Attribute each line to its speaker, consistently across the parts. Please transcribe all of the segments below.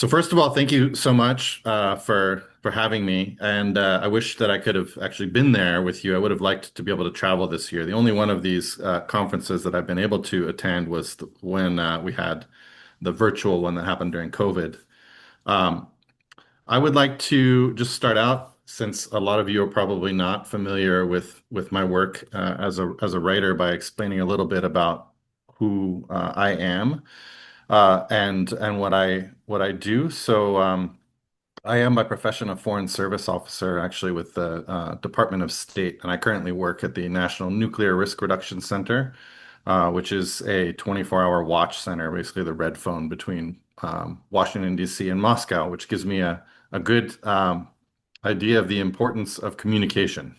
Speaker 1: So first of all, thank you so much for having me. And I wish that I could have actually been there with you. I would have liked to be able to travel this year. The only one of these conferences that I've been able to attend was when we had the virtual one that happened during COVID. Um, I would like to just start out, since a lot of you are probably not familiar with my work as a writer, by explaining a little bit about who I am and what I do. I am by profession a foreign service officer, actually with the Department of State, and I currently work at the National Nuclear Risk Reduction Center, which is a 24-hour watch center, basically the red phone between Washington, D.C. and Moscow, which gives me a good idea of the importance of communication,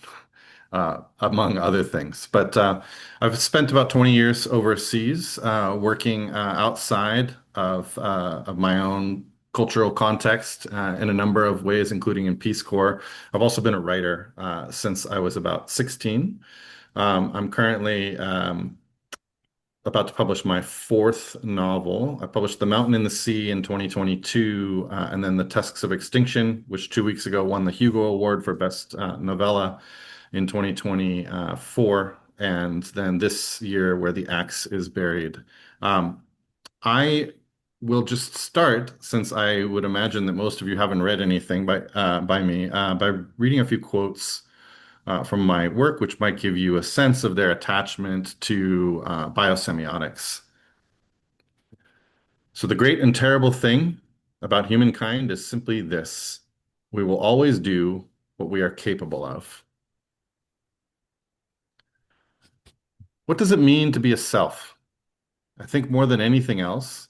Speaker 1: among other things. But I've spent about 20 years overseas, working outside of my own cultural context in a number of ways, including in Peace Corps. I've also been a writer since I was about 16. I'm currently about to publish my fourth novel. I published The Mountain in the Sea in 2022, and then The Tusks of Extinction, which 2 weeks ago won the Hugo Award for Best Novella in 2024, and then this year, Where the Axe is Buried. I will just start, since I would imagine that most of you haven't read anything by me, by reading a few quotes from my work, which might give you a sense of their attachment to biosemiotics. So, the great and terrible thing about humankind is simply this: we will always do what we are capable of. What does it mean to be a self? I think more than anything else,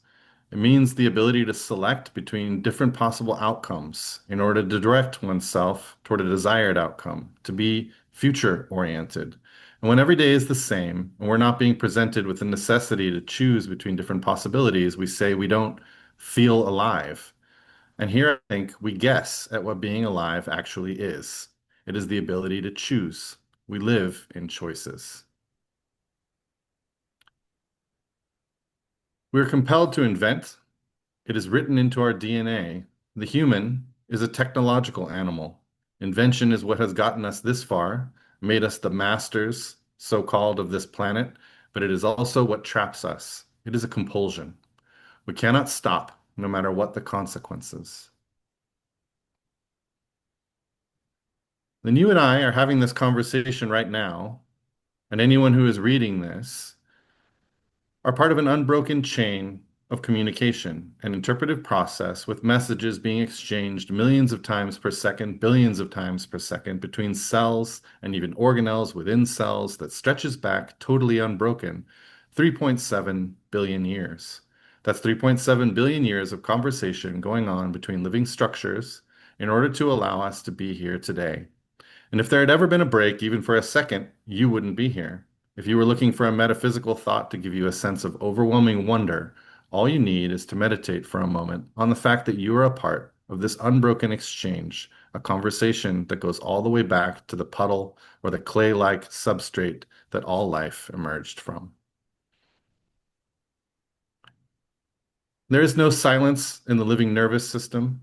Speaker 1: it means the ability to select between different possible outcomes in order to direct oneself toward a desired outcome, to be future oriented. And when every day is the same, and we're not being presented with the necessity to choose between different possibilities, we say we don't feel alive. And here I think we guess at what being alive actually is. It is the ability to choose. We live in choices. We are compelled to invent. It is written into our DNA. The human is a technological animal. Invention is what has gotten us this far, made us the masters, so-called, of this planet, but it is also what traps us. It is a compulsion. We cannot stop, no matter what the consequences. Then you and I are having this conversation right now, and anyone who is reading this are part of an unbroken chain of communication, an interpretive process with messages being exchanged millions of times per second, billions of times per second between cells and even organelles within cells that stretches back totally unbroken 3.7 billion years. That's 3.7 billion years of conversation going on between living structures in order to allow us to be here today. And if there had ever been a break, even for a second, you wouldn't be here. If you were looking for a metaphysical thought to give you a sense of overwhelming wonder, all you need is to meditate for a moment on the fact that you are a part of this unbroken exchange, a conversation that goes all the way back to the puddle or the clay-like substrate that all life emerged from. There is no silence in the living nervous system.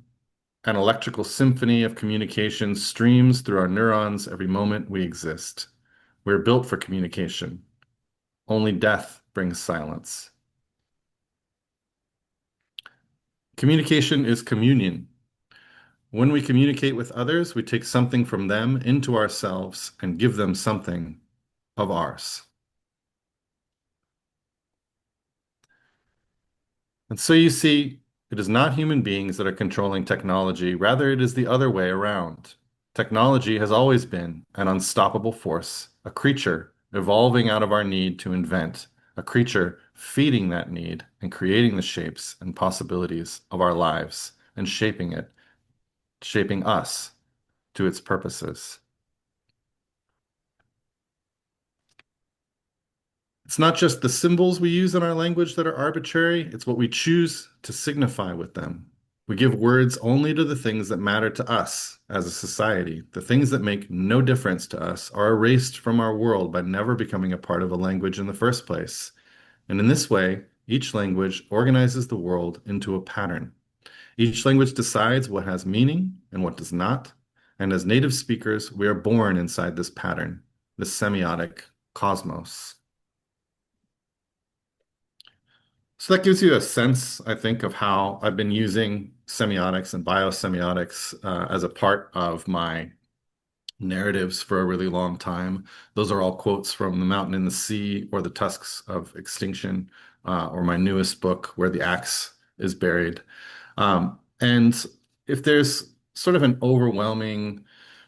Speaker 1: An electrical symphony of communication streams through our neurons every moment we exist. We're built for communication. Only death brings silence. Communication is communion. When we communicate with others, we take something from them into ourselves and give them something of ours. And so you see, it is not human beings that are controlling technology. Rather, it is the other way around. Technology has always been an unstoppable force, a creature evolving out of our need to invent, a creature feeding that need and creating the shapes and possibilities of our lives and shaping us to its purposes. It's not just the symbols we use in our language that are arbitrary, it's what we choose to signify with them. We give words only to the things that matter to us as a society. The things that make no difference to us are erased from our world by never becoming a part of a language in the first place. And in this way, each language organizes the world into a pattern. Each language decides what has meaning and what does not. And as native speakers, we are born inside this pattern, this semiotic cosmos. So that gives you a sense, I think, of how I've been using semiotics and biosemiotics as a part of my narratives for a really long time. Those are all quotes from The Mountain in the Sea or The Tusks of Extinction, or my newest book, Where the Axe is Buried. And if there's sort of an overwhelming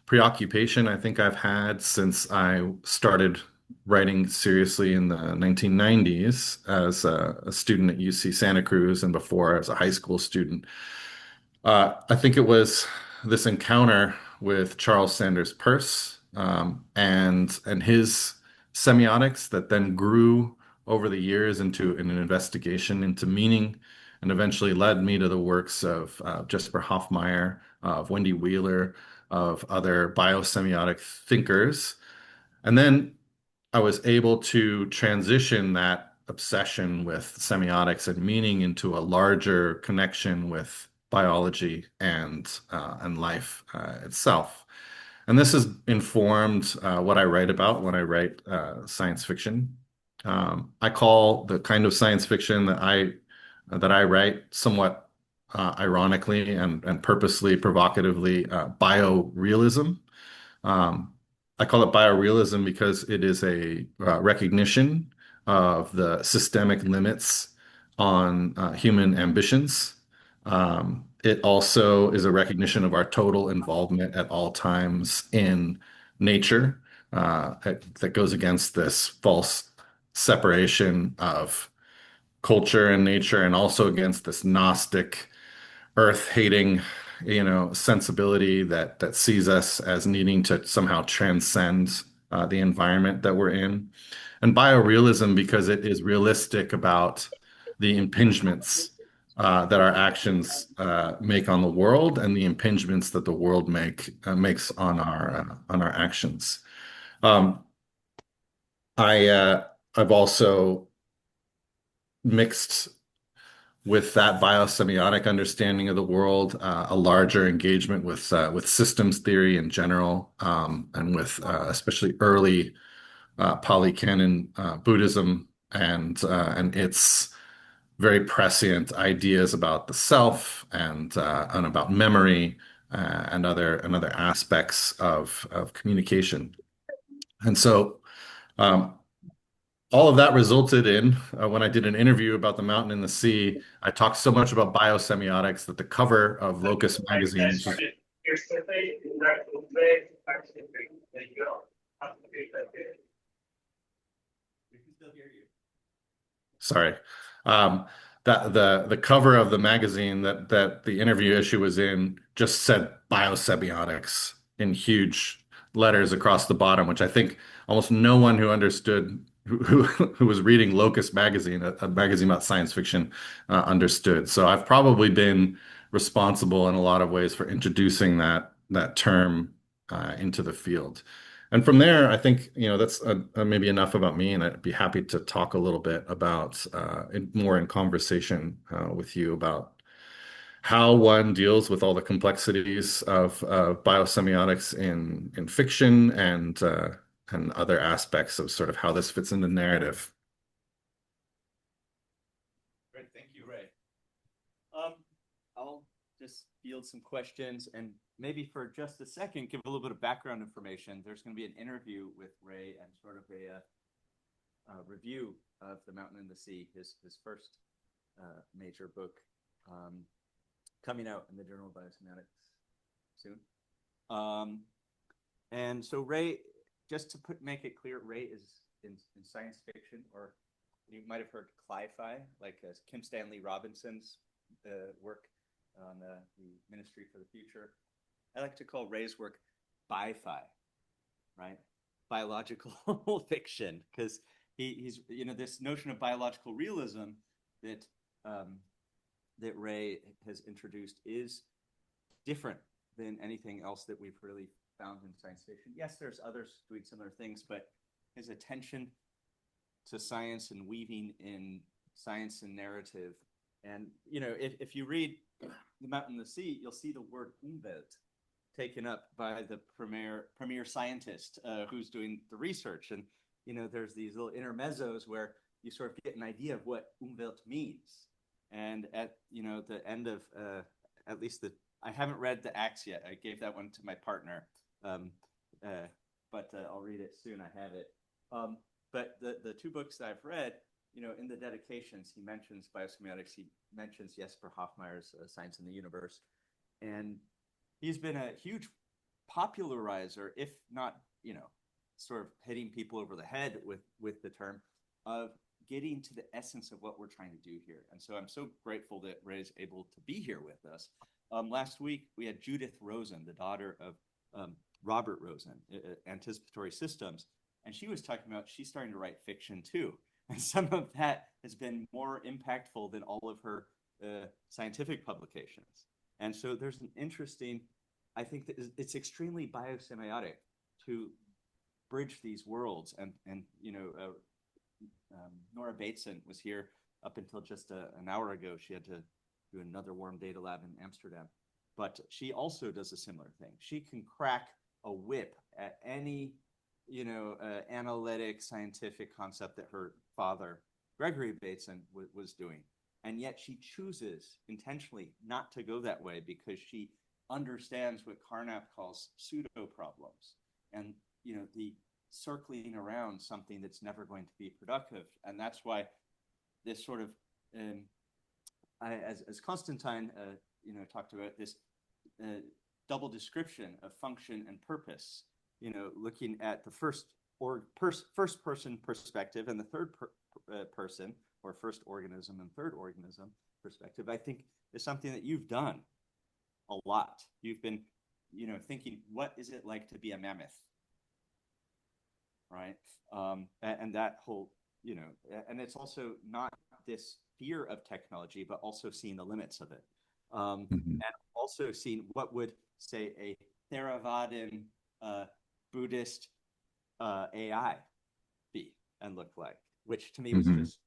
Speaker 1: preoccupation I think I've had since I started writing seriously in the 1990s as a student at UC Santa Cruz and before as a high school student, I think it was this encounter with Charles Sanders Peirce, and his semiotics that then grew over the years into an investigation into meaning, and eventually led me to the works of Jesper Hoffmeyer, of Wendy Wheeler, of other biosemiotic thinkers. And then I was able to transition that obsession with semiotics and meaning into a larger connection with biology and life itself. And this has informed what I write about when I write science fiction. I call the kind of science fiction that I write somewhat ironically and purposely provocatively biorealism. Um, I call it biorealism because it is a recognition of the systemic limits on human ambitions. It also is a recognition of our total involvement at all times in nature, that goes against this false separation of culture and nature, and also against this Gnostic earth-hating, sensibility that sees us as needing to somehow transcend the environment that we're in. And biorealism because it is realistic about the impingements that our actions make on the world and the impingements that the world makes on our actions. Um, I've also mixed with that biosemiotic understanding of the world, a larger engagement with systems theory in general, and with especially early Pali-Canon Buddhism and its very prescient ideas about the self and about memory and other aspects of communication. And so um, all of that resulted in when I did an interview about the mountain and the sea, I talked so much about biosemiotics that the cover of Locus magazine, which is sorry, um, that the cover of the magazine that the interview issue was in just said biosemiotics in huge letters across the bottom, which I think almost no one who understood who was reading Locus magazine, a magazine about science fiction, understood. So I've probably been responsible in a lot of ways for introducing that term into the field. And from there, I think, that's maybe enough about me, and I'd be happy to talk a little bit about more in conversation with you about how one deals with all the complexities of biosemiotics in fiction and other aspects of sort of how this fits into narrative.
Speaker 2: Great, thank you, Ray. Um, I'll just field some questions and maybe for just a second give a little bit of background information. There's going to be an interview with Ray and sort of a review of The Mountain and the Sea, his first major book, coming out in the Journal of Biosemiotics soon. And so Ray, just to make it clear, Ray is in science fiction, or you might have heard cli-fi, like Kim Stanley Robinson's work on the Ministry for the Future. I like to call Ray's work bi-fi, right? Biological fiction, because he's this notion of biological realism that that Ray has introduced is different than anything else that we've really found in science fiction. Yes, there's others doing similar things, but his attention to science and weaving in science and narrative And if you read The Mountain and the Sea, you'll see the word Umwelt taken up by the premier scientist who's doing the research. And there's these little intermezzos where you sort of get an idea of what Umwelt means. And at the end of at least the I haven't read the Acts yet. I gave that one to my partner, um, but I'll read it soon. I have it. But the two books that I've read, in the dedications, he mentions biosemiotics. He mentions Jesper Hoffmeyer's Science in the Universe, and he's been a huge popularizer, if not, sort of hitting people over the head with the term of getting to the essence of what we're trying to do here. And so I'm so grateful that Ray's able to be here with us. Last week, we had Judith Rosen, the daughter of Robert Rosen, Anticipatory Systems, and she was talking about she's starting to write fiction too. And some of that has been more impactful than all of her scientific publications. And so there's an interesting, I think that it's extremely biosemiotic to bridge these worlds. And Nora Bateson was here up until just an hour ago. She had to do another warm data lab in Amsterdam. But she also does a similar thing. She can crack a whip at any analytic scientific concept that her father, Gregory Bateson, was doing. And yet she chooses intentionally not to go that way because she understands what Carnap calls pseudo problems and, the circling around something that's never going to be productive. And that's why this sort of, as Constantine, talked about this double description of function and purpose, looking at the first person perspective and the third person, or first organism and third organism perspective, I think is something that you've done a lot. You've been, thinking, what is it like to be a mammoth? Right. And that whole, and it's also not this fear of technology, but also seeing the limits of it.
Speaker 1: Mhm.
Speaker 2: And also seeing what would, say, a Theravadan Buddhist AI be and look like, which to me was
Speaker 1: Mhm.
Speaker 2: just,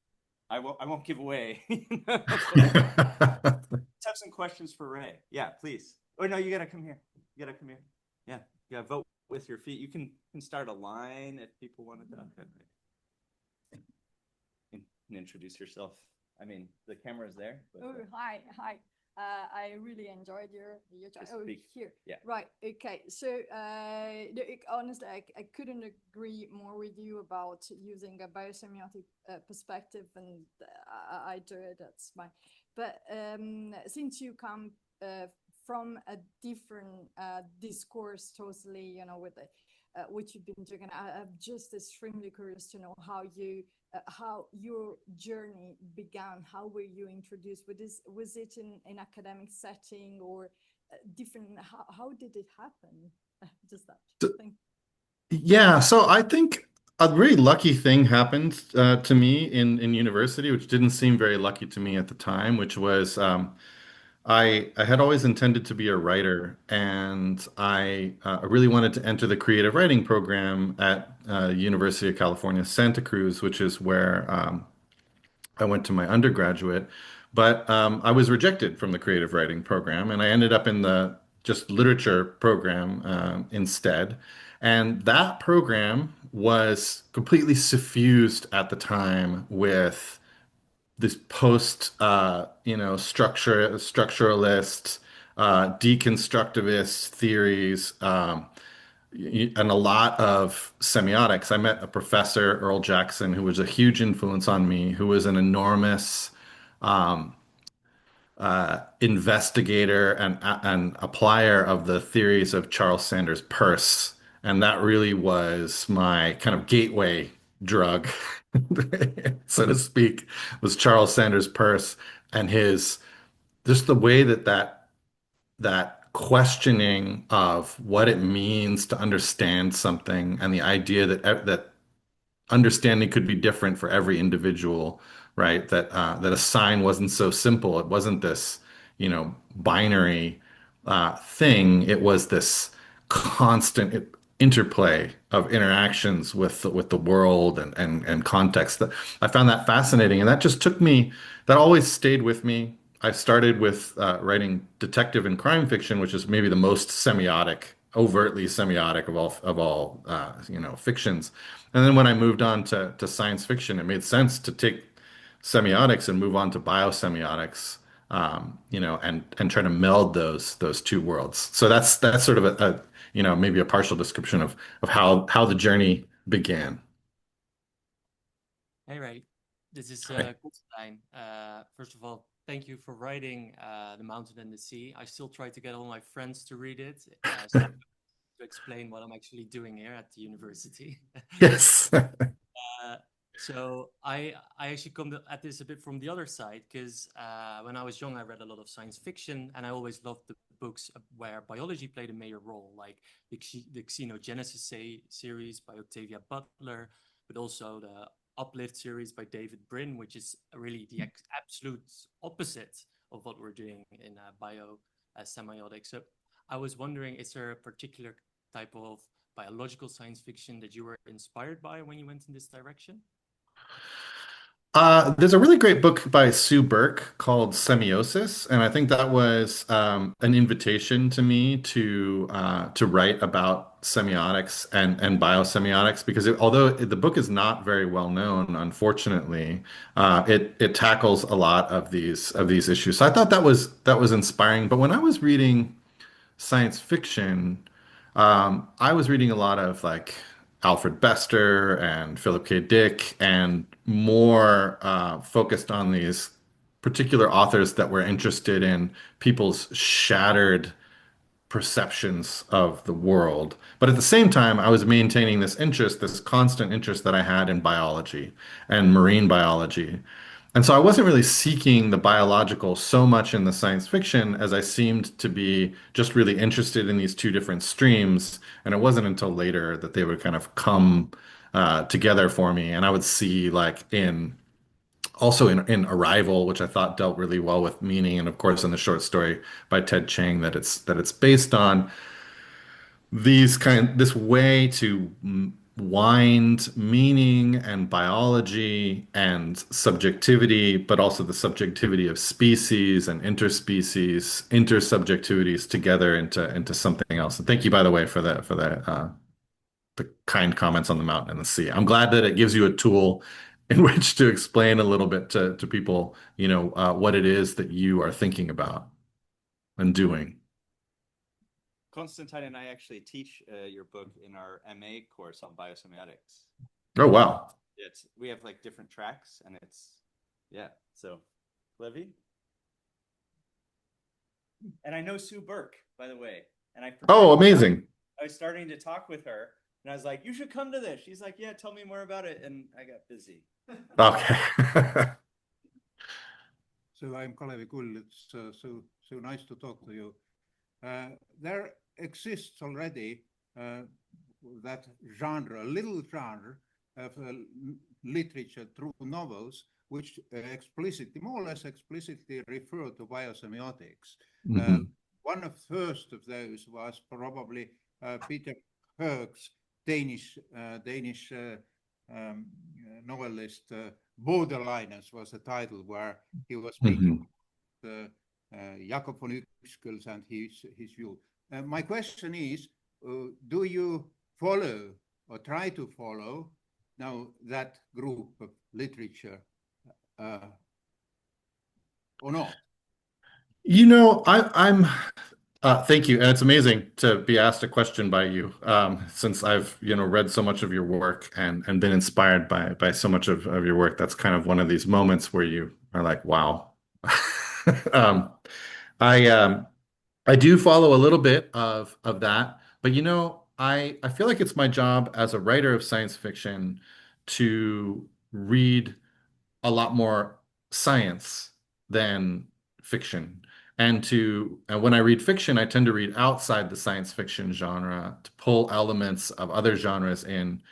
Speaker 2: I won't give away. Let's have some questions for Ray. Yeah, please. Oh no, you gotta come here. You gotta come here. Yeah, yeah. Vote with your feet. You can start a line if people want to talk. And introduce yourself. I mean, the camera is there. But,
Speaker 3: oh, hi. I really enjoyed your time. Oh,
Speaker 2: speak.
Speaker 3: here.
Speaker 2: Yeah.
Speaker 3: Right. Okay. So, honestly, I couldn't agree more with you about using a biosemiotic perspective, and I do it. That's my. But since you come from a different discourse, totally, with the, what you've been doing, I'm just extremely curious to know how your journey began. How were you introduced? Was it in academic setting or different? How did it happen? Just that thing.
Speaker 1: Yeah, so I think a really lucky thing happened to me in university, which didn't seem very lucky to me at the time, which was I had always intended to be a writer, and I really wanted to enter the creative writing program at University of California, Santa Cruz, which is where I went to my undergraduate. But I was rejected from the creative writing program, and I ended up in the just literature program instead. And that program was completely suffused at the time with this post, structuralist, deconstructivist theories, and a lot of semiotics. I met a professor, Earl Jackson, who was a huge influence on me, who was an enormous um, investigator and applier of the theories of Charles Sanders Peirce. And that really was my kind of gateway drug, so to speak, was Charles Sanders Peirce and his just the way that questioning of what it means to understand something and the idea that understanding could be different for every individual, right? That a sign wasn't so simple. It wasn't this, binary thing. It was this constant. interplay of interactions with the world and context. That I found that fascinating, and that just took me. That always stayed with me. I started with writing detective and crime fiction, which is maybe the most semiotic, overtly semiotic of all fictions. And then when I moved on to science fiction, it made sense to take semiotics and move on to biosemiotics, and try to meld those two worlds. So that's sort of maybe a partial description of how the journey began.
Speaker 4: Hey, Ray. This is
Speaker 1: Right.
Speaker 4: Constantine. First of all, thank you for writing The Mountain and the Sea. I still try to get all my friends to read it, to explain what I'm actually doing here at the university.
Speaker 1: Yes.
Speaker 4: Uh, so I actually at this a bit from the other side because when I was young, I read a lot of science fiction, and I always loved the books where biology played a major role, like the Xenogenesis series by Octavia Butler, but also the Uplift series by David Brin, which is really the absolute opposite of what we're doing in semiotics. So I was wondering, is there a particular type of biological science fiction that you were inspired by when you went in this direction?
Speaker 1: There's a really great book by Sue Burke called Semiosis, and I think that was an invitation to me to write about semiotics and biosemiotics because although the book is not very well known, unfortunately, it tackles a lot of these issues. So I thought that was inspiring. But when I was reading science fiction, I was reading a lot of like Alfred Bester and Philip K. Dick, and more focused on these particular authors that were interested in people's shattered perceptions of the world. But at the same time, I was maintaining this interest, this constant interest that I had in biology and marine biology. And so I wasn't really seeking the biological so much in the science fiction as I seemed to be just really interested in these two different streams. And it wasn't until later that they would kind of come together for me. And I would see like in Arrival, which I thought dealt really well with meaning, and of course in the short story by Ted Chiang that it's based on this way to wind meaning and biology and subjectivity, but also the subjectivity of species and interspecies, intersubjectivities together into something else. And thank you, by the way, for the kind comments on the mountain and the sea. I'm glad that it gives you a tool in which to explain a little bit to people, what it is that you are thinking about and doing.
Speaker 2: Constantine and I actually teach your book in our MA course on biosemiotics.
Speaker 1: Oh, wow.
Speaker 2: We have like different tracks, and yeah. So, Levy, and I know Sue Burke, by the way, and I
Speaker 1: Oh,
Speaker 2: forgot.
Speaker 1: amazing.
Speaker 2: I was starting to talk with her, and I was like, "You should come to this." She's like, "Yeah, tell me more about it," and I got busy.
Speaker 1: Okay.
Speaker 5: So I'm Kalevi Kull. It's so nice to talk to you. There exists already that genre, a little genre of literature through novels, which more or less explicitly refer to biosemiotics.
Speaker 1: Mhm.
Speaker 5: One of the first of those was probably Peter Berg's Danish novelist. Borderliners was the title, where he was speaking
Speaker 1: Mhm.
Speaker 5: Jacob von Uexküll's and his view. My question is, do you follow or try to follow now that group of literature or not?
Speaker 1: Thank you. And it's amazing to be asked a question by you, since I've, read so much of your work and been inspired by so much of your work. That's kind of one of these moments where you are like, wow. Um, I um, I do follow a little bit of that, but I feel like it's my job as a writer of science fiction to read a lot more science than fiction. And when I read fiction, I tend to read outside the science fiction genre to pull elements of other genres in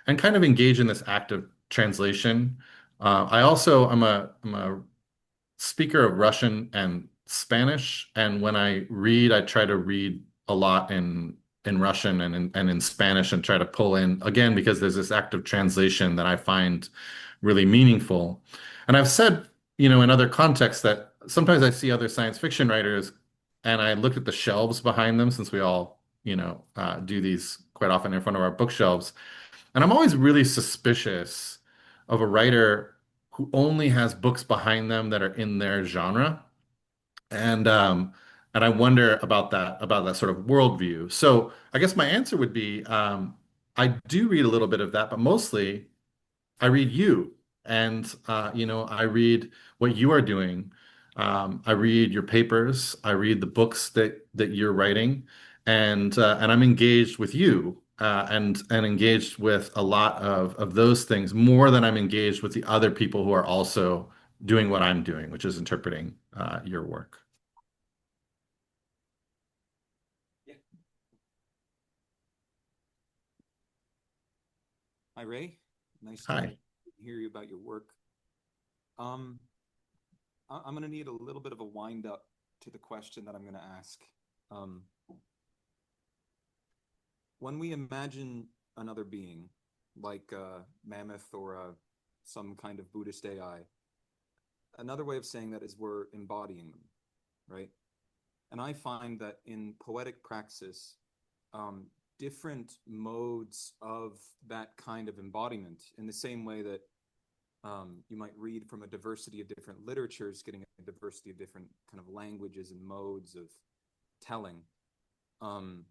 Speaker 1: and kind of engage in this act of translation. I'm a speaker of Russian and Spanish, and when I read, I try to read a lot in in Russian and in Spanish and try to pull in again because there's this active translation that I find really meaningful. And I've said, in other contexts that sometimes I see other science fiction writers and I look at the shelves behind them since we all, do these quite often in front of our bookshelves. And I'm always really suspicious of a writer who only has books behind them that are in their genre. And um, and I wonder about that sort of worldview. So I guess my answer would be I do read a little bit of that, but mostly I read you, and I read what you are doing. I read your papers. I read the books that you're writing, and I'm engaged with you, and engaged with a lot of those things more than I'm engaged with the other people who are also doing what I'm doing, which is interpreting your work.
Speaker 2: Yeah.
Speaker 6: Hi, Ray. Nice to
Speaker 1: Hi.
Speaker 6: hear you about your work. Um, I'm going to need a little bit of a wind up to the question that I'm going to ask. Um, when we imagine another being, like a mammoth or some kind of Buddhist AI, another way of saying that is we're embodying them, right? And I find that in poetic praxis, um, different modes of that kind of embodiment, in the same way that you might read from a diversity of different literatures, getting a diversity of different kind of languages and modes of telling, um,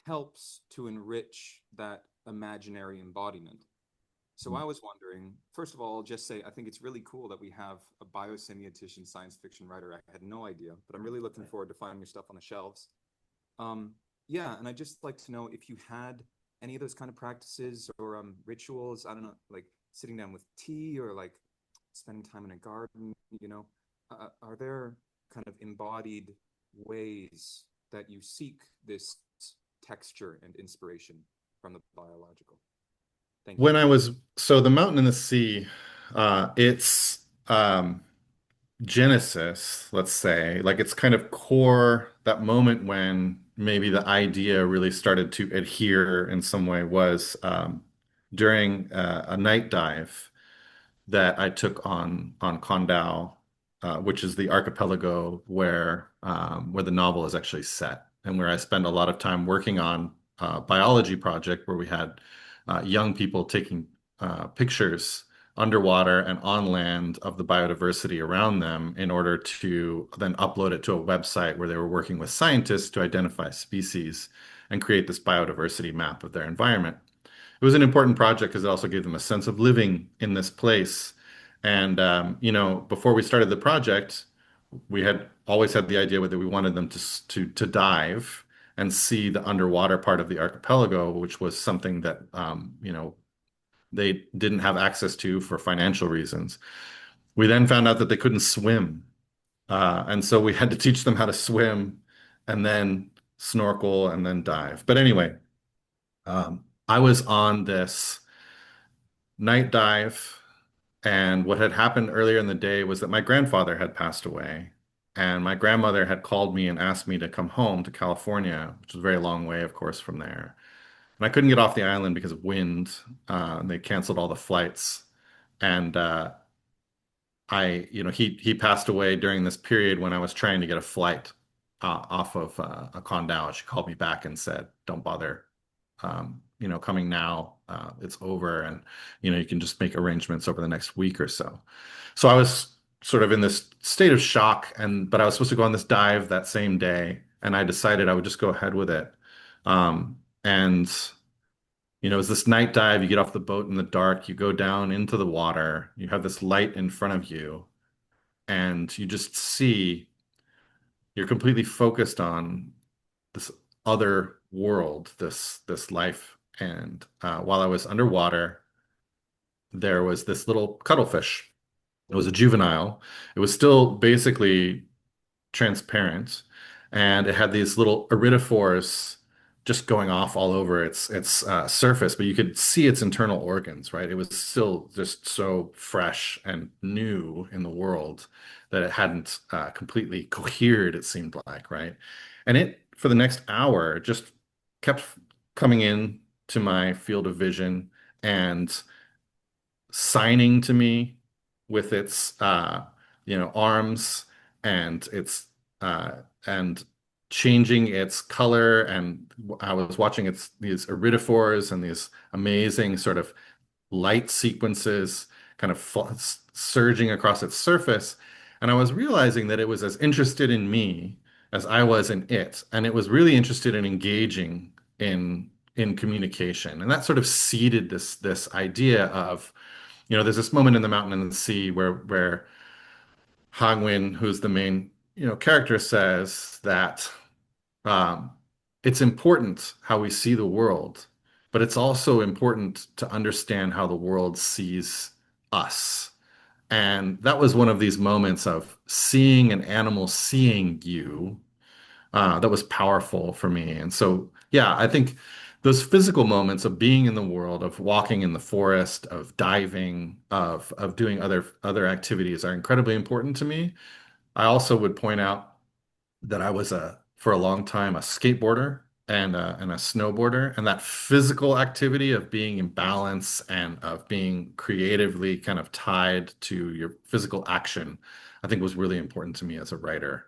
Speaker 6: helps to enrich that imaginary embodiment. So I was wondering, first of all, I'll just say I think it's really cool that we have a biosemiotician science fiction writer. I had no idea, but I'm really looking forward to finding your stuff on the shelves. Yeah, and I'd just like to know if you had any of those kind of practices or rituals. I don't know, like sitting down with tea or like spending time in a garden. Are there kind of embodied ways that you seek this texture and inspiration from the biological? Thank you.
Speaker 1: When I was so the mountain and the sea, it's Genesis, let's say, like it's kind of core, that moment when maybe the idea really started to adhere in some way was during a night dive that I took on Condau, which is the archipelago where the novel is actually set, and where I spend a lot of time working on a biology project where we had young people taking pictures underwater and on land of the biodiversity around them in order to then upload it to a website where they were working with scientists to identify species and create this biodiversity map of their environment. It was an important project because it also gave them a sense of living in this place. And before we started the project, we had always had the idea that we wanted them to dive and see the underwater part of the archipelago, which was something that they didn't have access to for financial reasons. We then found out that they couldn't swim, and so we had to teach them how to swim, and then snorkel, and then dive. But anyway, I was on this night dive, and what had happened earlier in the day was that my grandfather had passed away, and my grandmother had called me and asked me to come home to California, which is a very long way, of course, from there. And I couldn't get off the island because of wind. They canceled all the flights, and he passed away during this period when I was trying to get a flight off of a Condau. She called me back and said, "Don't bother, coming now. It's over, and you can just make arrangements over the next week or so." So I was sort of in this state of shock, but I was supposed to go on this dive that same day, and I decided I would just go ahead with it. And it's this night dive. You get off the boat in the dark, you go down into the water, you have this light in front of you, and you just see you're completely focused on this other world, this life. And while I was underwater, there was this little cuttlefish. It was a juvenile. It was still basically transparent, and it had these little iridophores just going off all over its surface, but you could see its internal organs, right? It was still just so fresh and new in the world that it hadn't completely cohered, it seemed like, right? And it, for the next hour, just kept coming in to my field of vision and signing to me with its arms and its uh, and changing its color. And I was watching its these iridophores and these amazing sort of light sequences kind of surging across its surface. And I was realizing that it was as interested in me as I was in it. And it was really interested in engaging in communication. And that sort of seeded this idea of, there's this moment in The Mountain and the Sea where Hongwin, who's the main, character, says that um, it's important how we see the world, but it's also important to understand how the world sees us. And that was one of these moments of seeing an animal seeing you that was powerful for me. And so, yeah, I think those physical moments of being in the world, of walking in the forest, of diving, of doing other activities are incredibly important to me. I also would point out that I was for a long time a skateboarder and a snowboarder, and that physical activity of being in balance and of being creatively kind of tied to your physical action, I think was really important to me as a writer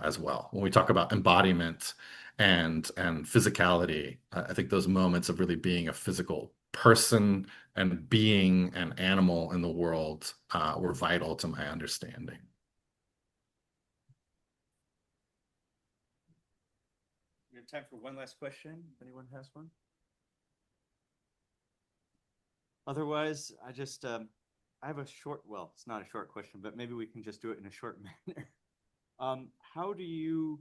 Speaker 1: as well. When we talk about embodiment and physicality, I think those moments of really being a physical person and being an animal in the world were vital to my understanding.
Speaker 2: We have time for one last question, if anyone has one. Otherwise, I have a short, well, it's not a short question, but maybe we can just do it in a short manner. How do you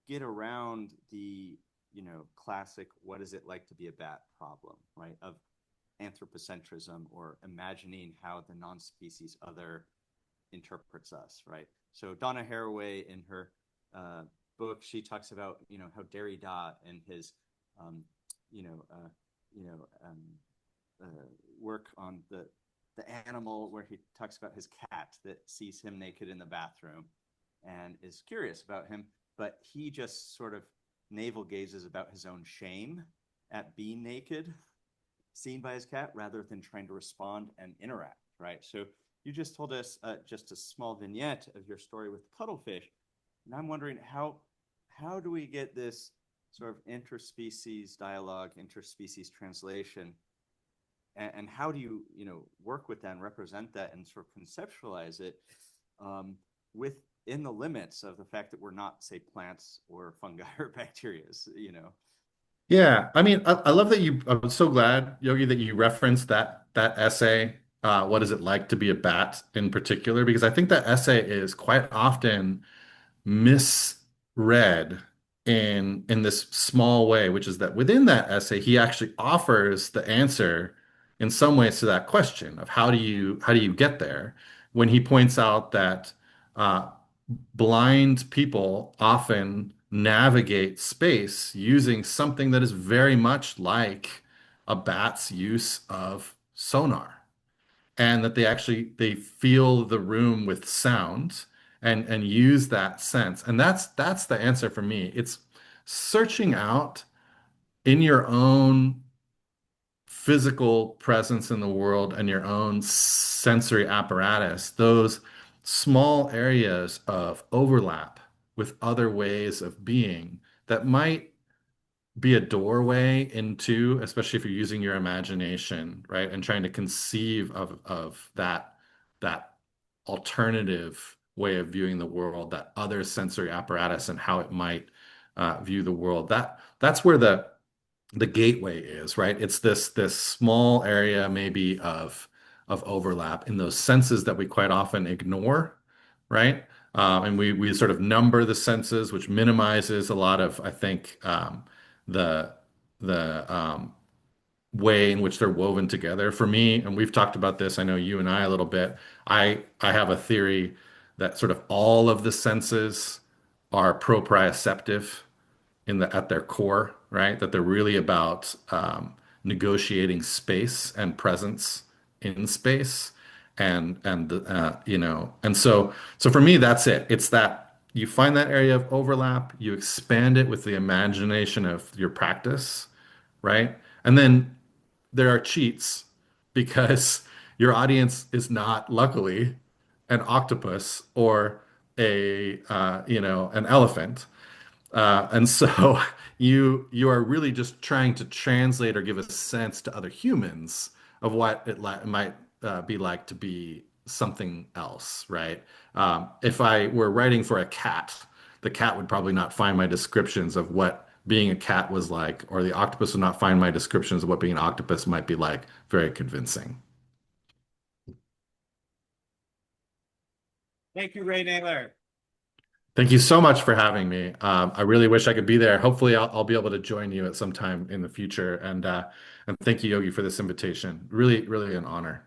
Speaker 2: get around the, classic, what is it like to be a bat problem, right? Of anthropocentrism or imagining how the non-species other interprets us, right? So Donna Haraway in her book, she talks about how Derrida and his you know uh, work on the animal, where he talks about his cat that sees him naked in the bathroom and is curious about him, but he just sort of navel gazes about his own shame at being naked, seen by his cat, rather than trying to respond and interact, right? So you just told us just a small vignette of your story with cuttlefish, and I'm wondering how do we get this sort of interspecies dialogue, interspecies translation, and how do you work with that and represent that and sort of conceptualize it within the limits of the fact that we're not, say, plants or fungi or bacteria.
Speaker 1: Yeah, I mean, I love that I'm so glad, Yogi, that you referenced that essay. What is it like to be a bat in particular? Because I think that essay is quite often misread in this small way, which is that within that essay, he actually offers the answer in some ways to that question of how do you get there, when he points out that uh, blind people often navigate space using something that is very much like a bat's use of sonar, and that they feel the room with sound and use that sense. And that's the answer for me. It's searching out in your own physical presence in the world and your own sensory apparatus those small areas of overlap with other ways of being that might be a doorway into, especially if you're using your imagination, right? And trying to conceive of that alternative way of viewing the world, that other sensory apparatus and how it might view the world. That's where the gateway is, right? It's this small area maybe of overlap in those senses that we quite often ignore, right? And we sort of number the senses, which minimizes a lot of, I think, the the way in which they're woven together. For me, and we've talked about this, I know you and I a little bit. I have a theory that sort of all of the senses are proprioceptive at their core, right? That they're really about negotiating space and presence in space, and so for me, that's it. It's you find that area of overlap, you expand it with the imagination of your practice, right? And then there are cheats because your audience is not, luckily, an octopus or an elephant. And so you are really just trying to translate or give a sense to other humans of what might be like to be something else, right? If I were writing for a cat, the cat would probably not find my descriptions of what being a cat was like, or the octopus would not find my descriptions of what being an octopus might be like very convincing.
Speaker 2: Thank you, Ray Nayler.
Speaker 1: Thank you so much for having me. I really wish I could be there. Hopefully, I'll be able to join you at some time in the future. And thank you, Yogi, for this invitation. Really, really an honor.